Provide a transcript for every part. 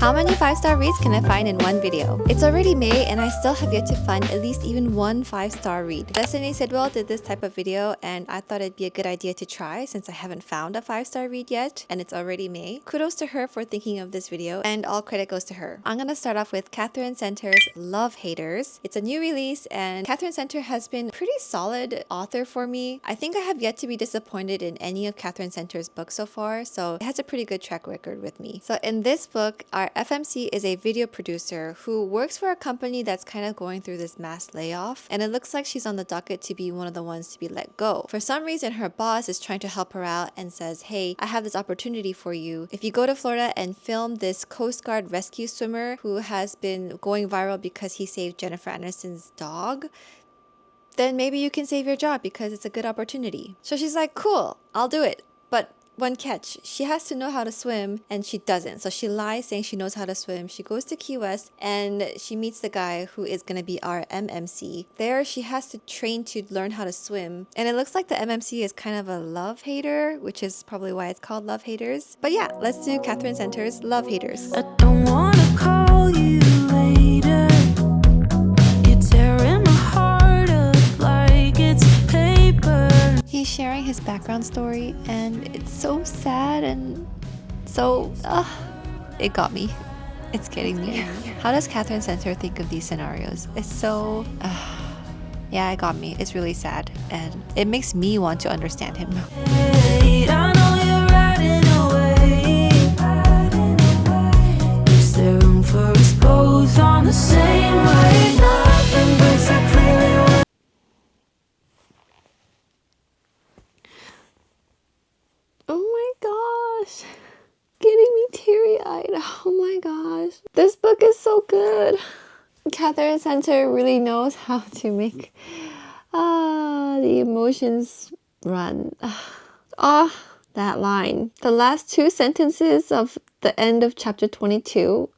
How many 5-star reads can I find in one video? It's already May and I still have yet to find at least even one 5-star read. Destiny Sidwell did this type of video and I thought it'd be a good idea to try since I haven't found a 5-star read yet and it's already May. Kudos to her for thinking of this video and all credit goes to her. I'm gonna start off with Catherine Center's Love Haters. It's a new release and Catherine Center has been a pretty solid author for me. I think I have yet to be disappointed in any of Catherine Center's books so far, so it has a pretty good track record with me. So in this book, our FMC is a video producer who works for a company that's kind of going through this mass layoff, and it looks like she's on the docket to be one of the ones to be let go. For some reason, her boss is trying to help her out and says, hey, I have this opportunity for you. If you go to Florida and film this Coast Guard rescue swimmer who has been going viral because he saved Jennifer Aniston's dog, then maybe you can save your job because it's a good opportunity. So she's like, cool, I'll do it. But one catch, she has to know how to swim and she doesn't. So she lies saying she knows how to swim. She goes to Key West and she meets the guy who is going to be our MMC. There she has to train to learn how to swim. And it looks like the MMC is kind of a love hater, which is probably why it's called Love Haters. But yeah, let's do Catherine Center's Love Haters. I don't wanna call you later. You're tearing my heart up like it's paper. He's sharing his background story and it's so sad and so it got me. It's getting me. How does Catherine Center think of these scenarios? It's so yeah, it got me. It's really sad and it makes me want to understand him. Hey, I know you're riding away. Is there room for us both on the same way? Nothing breaks that clearly. Oh my gosh. Getting me teary-eyed. Oh my gosh. This book is so good. Catherine Center really knows how to make the emotions run. That line. The last two sentences of the end of chapter 22.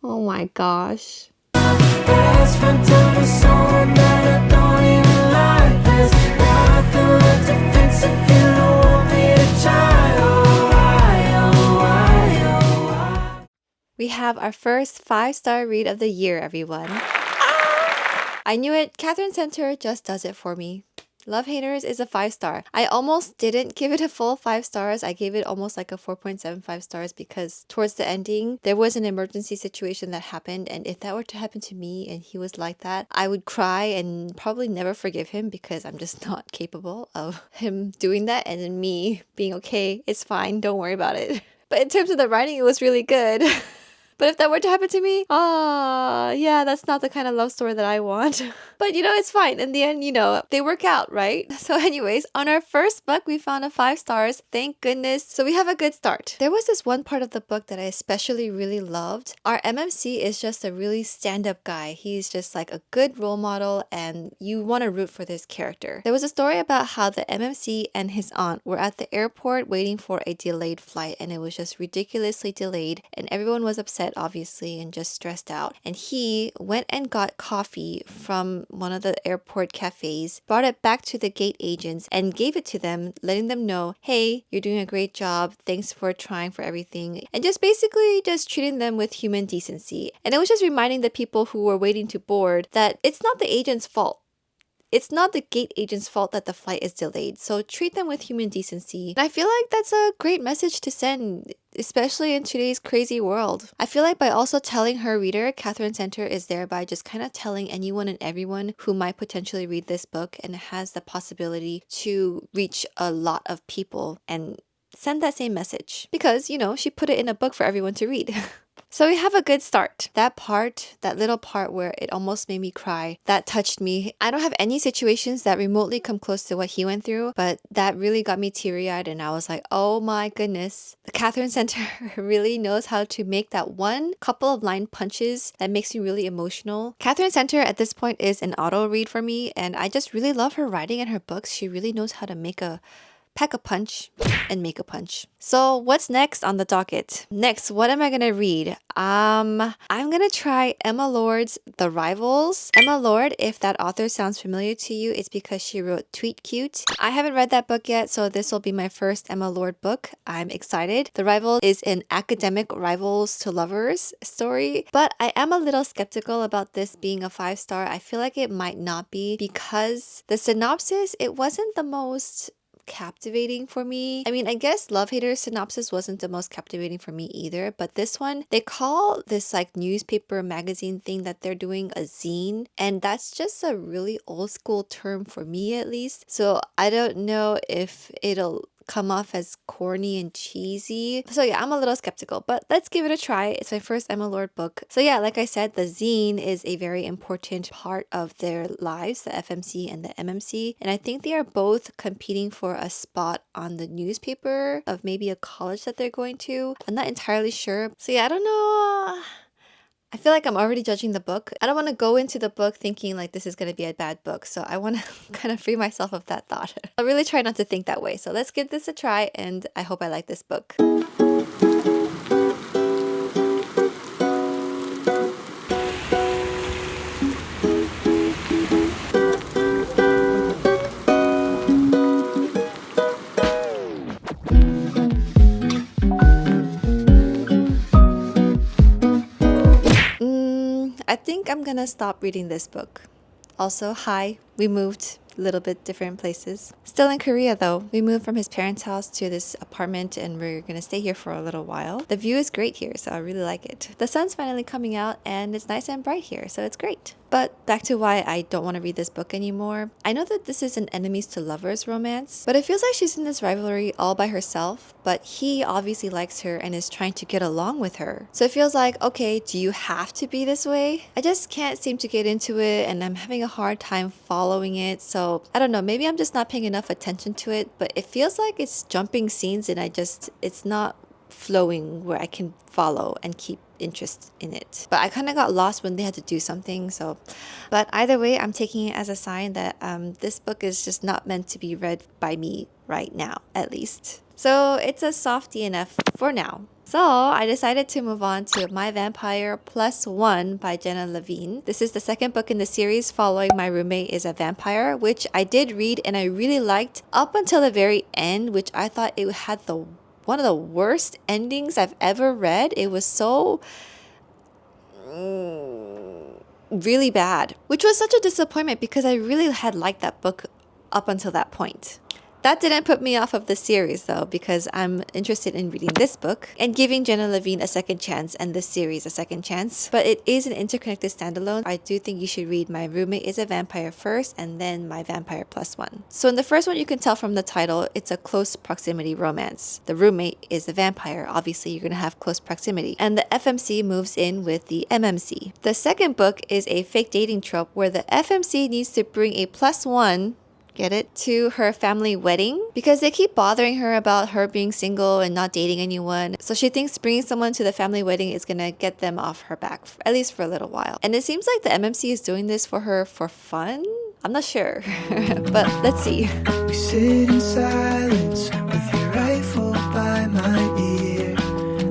Oh my gosh. Best friend told me someone that I don't even like. There's nothing left to fix if you don't want me to try. Oh, why? We have our first 5-star read of the year, everyone. I knew it. Catherine Center just does it for me. Love Haters is a 5-star. I almost didn't give it a full 5 stars. I gave it almost like a 4.75 stars because towards the ending, there was an emergency situation that happened. And if that were to happen to me and he was like that, I would cry and probably never forgive him because I'm just not capable of him doing that. And then me being okay, it's fine, don't worry about it. But in terms of the writing, it was really good. But if that were to happen to me, yeah, that's not the kind of love story that I want. But it's fine. In the end, they work out, right? So anyways, on our first book, we found a 5 stars. Thank goodness. So we have a good start. There was this one part of the book that I especially really loved. Our MMC is just a really stand-up guy. He's just like a good role model and you want to root for this character. There was a story about how the MMC and his aunt were at the airport waiting for a delayed flight and it was just ridiculously delayed and everyone was upset obviously and just stressed out, and he went and got coffee from one of the airport cafes, brought it back to the gate agents and gave it to them, letting them know, hey, you're doing a great job, thanks for trying for everything, and just basically just treating them with human decency. And it was just reminding the people who were waiting to board that it's not the agent's fault. It's not the gate agent's fault that the flight is delayed, so treat them with human decency. And I feel like that's a great message to send, especially in today's crazy world. I feel like by also telling her reader, Catherine Center is thereby just kind of telling anyone and everyone who might potentially read this book and has the possibility to reach a lot of people and send that same message. Because, she put it in a book for everyone to read. So we have a good start. That little part where it almost made me cry, that touched me. I don't have any situations that remotely come close to what he went through, but that really got me teary-eyed and I was like, oh my goodness. The Catherine Center really knows how to make that one couple of line punches that makes me really emotional. Catherine Center at this point is an auto read for me and I just really love her writing and her books. She really knows how to make a pack a punch and make a punch. So what's next on the docket? Next, what am I gonna read? I'm gonna try Emma Lord's The Rivals. Emma Lord, if that author sounds familiar to you, it's because she wrote Tweet Cute. I haven't read that book yet, so this will be my first Emma Lord book. I'm excited. The Rivals is an academic rivals to lovers story, but I am a little skeptical about this being a 5-star. I feel like it might not be because the synopsis, it wasn't the most captivating for me. I mean, I guess Love Haters synopsis wasn't the most captivating for me either, but this one, they call this like newspaper magazine thing that they're doing a zine, and that's just a really old school term for me at least. So I don't know if it'll come off as corny and cheesy. So yeah, I'm a little skeptical, but let's give it a try. It's my first Emma Lord book. So yeah, like I said, the zine is a very important part of their lives, the FMC and the MMC. And I think they are both competing for a spot on the newspaper of maybe a college that they're going to. I'm not entirely sure. So yeah, I don't know. I feel like I'm already judging the book. I don't want to go into the book thinking like this is going to be a bad book. So I want to kind of free myself of that thought. I really try not to think that way. So let's give this a try, and I hope I like this book. I think I'm gonna stop reading this book. Also, hi, we moved a little bit different places. Still in Korea though. We moved from his parents' house to this apartment and we're gonna stay here for a little while. The view is great here, so I really like it. The sun's finally coming out and it's nice and bright here, so it's great. But back to why I don't want to read this book anymore. I know that this is an enemies to lovers romance, but it feels like she's in this rivalry all by herself, but he obviously likes her and is trying to get along with her. So it feels like, okay, do you have to be this way? I just can't seem to get into it and I'm having a hard time following it. So I don't know, maybe I'm just not paying enough attention to it, but it feels like it's jumping scenes and it's not flowing where I can follow and keep interest in it. But I kind of got lost when they had to do something. So, but either way, I'm taking it as a sign that this book is just not meant to be read by me right now, at least. So it's a soft DNF for now. So I decided to move on to My Vampire Plus One by Jenna Levine. This is the second book in the series following My Roommate is a Vampire, which I did read and I really liked up until the very end, which I thought it had one of the worst endings I've ever read. It was so really bad, which was such a disappointment because I really had liked that book up until that point. That didn't put me off of the series though, because I'm interested in reading this book and giving Jenna Levine a second chance and this series a second chance. But it is an interconnected standalone. I do think you should read My Roommate is a Vampire first and then My Vampire Plus One. So in the first one, you can tell from the title, it's a close proximity romance. The roommate is a vampire. Obviously, you're going to have close proximity. And the FMC moves in with the MMC. The second book is a fake dating trope where the FMC needs to bring a plus one, get it, to her family wedding because they keep bothering her about her being single and not dating anyone. So she thinks bringing someone to the family wedding is gonna get them off her back, at least for a little while. And it seems like the MMC is doing this for her for fun. I'm not sure, but let's see. We sit in silence with your rifle by my ear.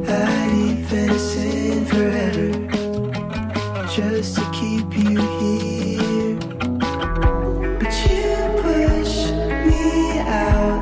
I'd eat venison forever just to keep you here. But you push me out,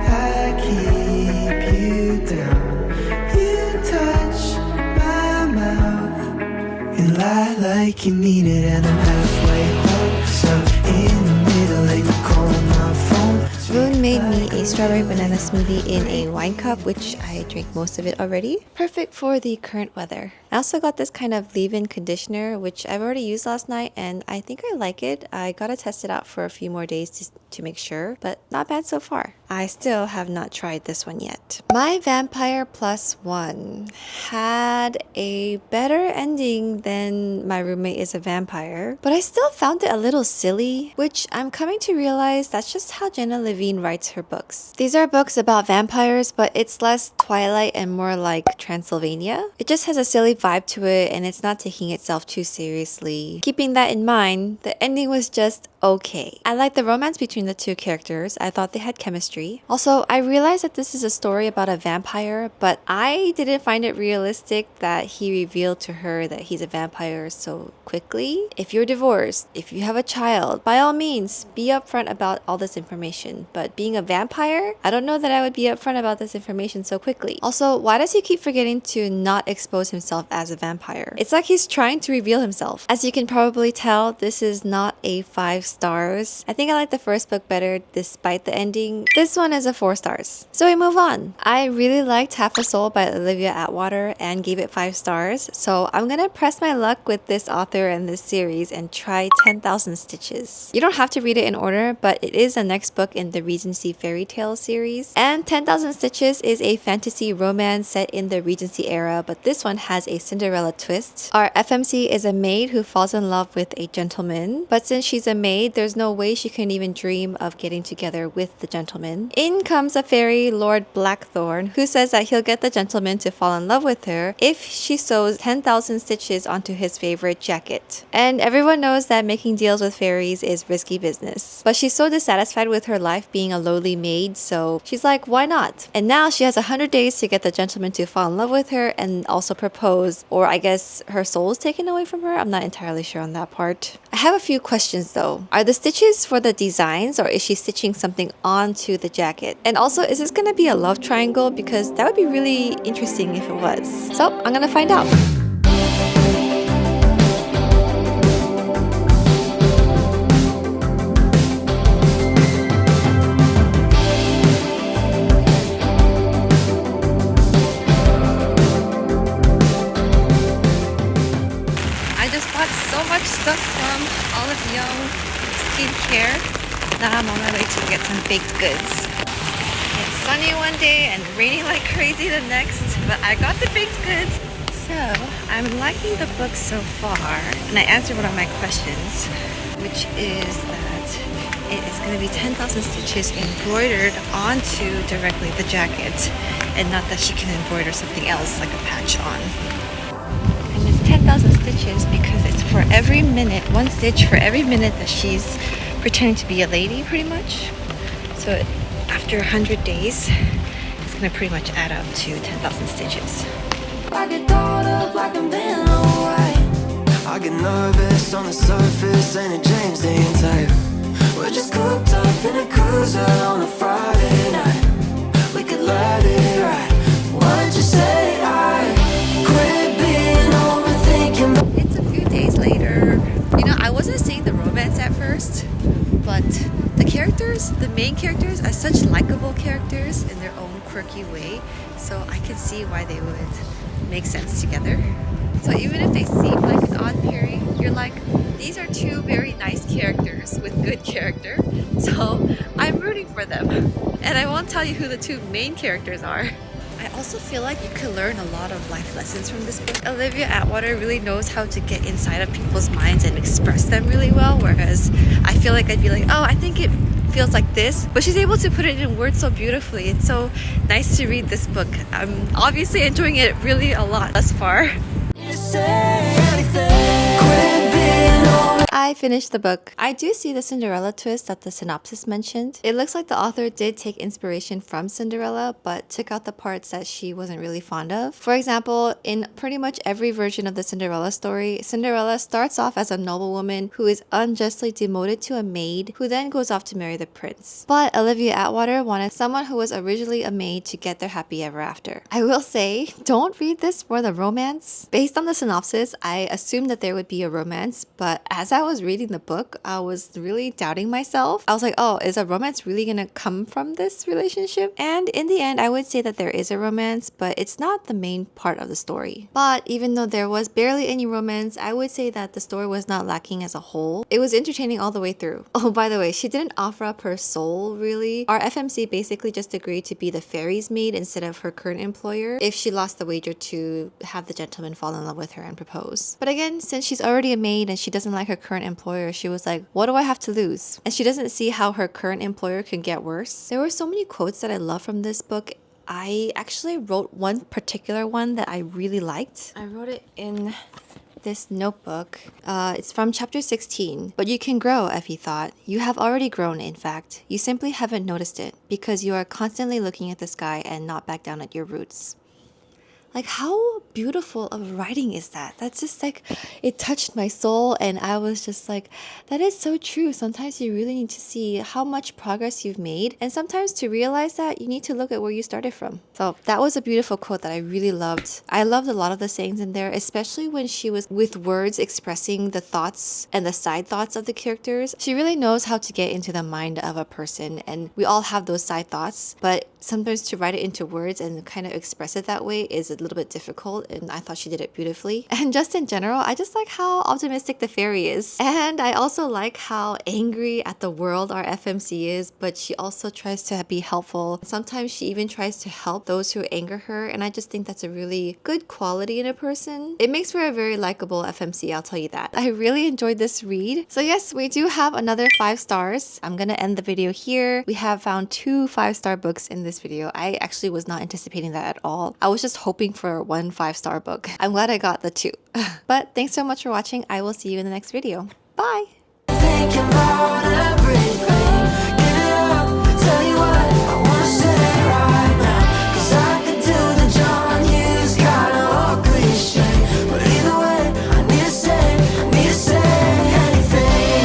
I keep you down. You touch my mouth and lie like you mean it, and I'm halfway home, stuck in the middle like the call on my phone. Boone made me a strawberry banana smoothie in a wine cup, which I drank most of it already. Perfect for the current weather. I also got this kind of leave-in conditioner, which I've already used last night, and I think I like it. I gotta test it out for a few more days to make sure, but not bad so far. I still have not tried this one yet. My Vampire Plus One had a better ending than My Roommate is a Vampire, but I still found it a little silly, which I'm coming to realize that's just how Jenna Levine writes her books. These are books about vampires, but it's less Twilight and more like Transylvania. It just has a silly vibe to it and it's not taking itself too seriously. Keeping that in mind, the ending was just okay. I like the romance between the two characters. I thought they had chemistry. Also, I realized that this is a story about a vampire, but I didn't find it realistic that he revealed to her that he's a vampire so quickly. If you're divorced, if you have a child, by all means, be upfront about all this information. But being a vampire, I don't know that I would be upfront about this information so quickly. Also, why does he keep forgetting to not expose himself as a vampire? It's like he's trying to reveal himself. As you can probably tell, this is not a 5 stars. I think I like the first book better despite the ending. This one is a 4 stars. So we move on. I really liked Half a Soul by Olivia Atwater and gave it 5 stars. So I'm gonna press my luck with this author and this series and try 10,000 Stitches. You don't have to read it in order, but it is the next book in the Regency Fairy Tale series. And 10,000 Stitches is a fantasy romance set in the Regency era, but this one has a Cinderella twist. Our FMC is a maid who falls in love with a gentleman, but since she's a maid, there's no way she can even dream of getting together with the gentleman. In comes a fairy, Lord Blackthorn, who says that he'll get the gentleman to fall in love with her if she sews 10,000 stitches onto his favorite jacket. And everyone knows that making deals with fairies is risky business. But she's so dissatisfied with her life being a lowly maid, so she's like, why not? And now she has 100 days to get the gentleman to fall in love with her and also propose, or I guess her soul is taken away from her. I'm not entirely sure on that part. I have a few questions though. Are the stitches for the designs, or is she stitching something onto the jacket? And also, is this gonna be a love triangle? Because that would be really interesting if it was. So I'm gonna find out. I just bought so much stuff from Olive Young Skincare. Now I'm on my way to get some baked goods. It's sunny one day and raining like crazy the next, but I got the baked goods. So I'm liking the book so far, and I answered one of my questions, which is that it is going to be 10,000 stitches embroidered onto directly the jacket, and not that she can embroider something else like a patch on. And it's 10,000 stitches because it's for every minute, one stitch for every minute that she's pretending to be a lady, pretty much. So after 100 days, it's gonna pretty much add up to 10,000 stitches. I get caught up like I'm in white. I get nervous on the surface, ain't it James Dean type? We're just cooped up in a cruiser on a Friday night. We could let it ride. Why'd you say I quit being overthinking? It's a few days later. You know, I wasn't seeing the romance at first, but the characters, the main characters, are such likable characters in their own quirky way, so I could see why they would make sense together. So even if they seem like an odd pairing, you're like, these are two very nice characters with good character, so I'm rooting for them. And I won't tell you who the two main characters are. I also feel like you could learn a lot of life lessons from this book. Olivia Atwater really knows how to get inside of people's minds and express them really well, whereas I feel like I'd be like, oh, I think it feels like this, but she's able to put it in words so beautifully. It's so nice to read this book. I'm obviously enjoying it really a lot thus far. I finished the book. I do see the Cinderella twist that the synopsis mentioned. It looks like the author did take inspiration from Cinderella, but took out the parts that she wasn't really fond of. For example, in pretty much every version of the Cinderella story, Cinderella starts off as a noblewoman who is unjustly demoted to a maid, who then goes off to marry the prince. But Olivia Atwater wanted someone who was originally a maid to get their happy ever after. I will say, don't read this for the romance. Based on the synopsis, I assumed that there would be a romance, but as I was reading the book, I was really doubting myself. I was like, oh, is a romance really gonna come from this relationship? And in the end, I would say that there is a romance, but it's not the main part of the story. But even though there was barely any romance, I would say that the story was not lacking as a whole. It was entertaining all the way through. Oh, by the way, she didn't offer up her soul, really. Our FMC basically just agreed to be the fairy's maid instead of her current employer if she lost the wager to have the gentleman fall in love with her and propose. But again, since she's already a maid and she doesn't like her current employer, she was like, what do I have to lose? And she doesn't see how her current employer can get worse. There were so many quotes that I love from this book. I actually wrote one particular one that I really liked. I wrote it in this notebook. It's from chapter 16. But you can grow, Effie thought. You have already grown, in fact. You simply haven't noticed it because you are constantly looking at the sky and not back down at your roots. Like, how beautiful of writing is that? That's just like, it touched my soul, and I was just like, that is so true. Sometimes you really need to see how much progress you've made, and sometimes to realize that, you need to look at where you started from. So that was a beautiful quote that I really loved. I loved a lot of the sayings in there, especially when she was with words expressing the thoughts and the side thoughts of the characters. She really knows how to get into the mind of a person, and we all have those side thoughts, but sometimes to write it into words and kind of express it that way is a little bit difficult, and I thought she did it beautifully. And just in general, I just like how optimistic the fairy is. And I also like how angry at the world our FMC is, but she also tries to be helpful. Sometimes she even tries to help those who anger her, and I just think that's a really good quality in a person. It makes for a very likable FMC, I'll tell you that. I really enjoyed this read. So yes, we do have another 5 stars. I'm gonna end the video here. We have found 2 5-star books in this video. I actually was not anticipating that at all. I was just hoping for 1 5-star book. I'm glad I got the 2. But thanks so much for watching. I will see you in the next video. Bye! Thinking about a bridge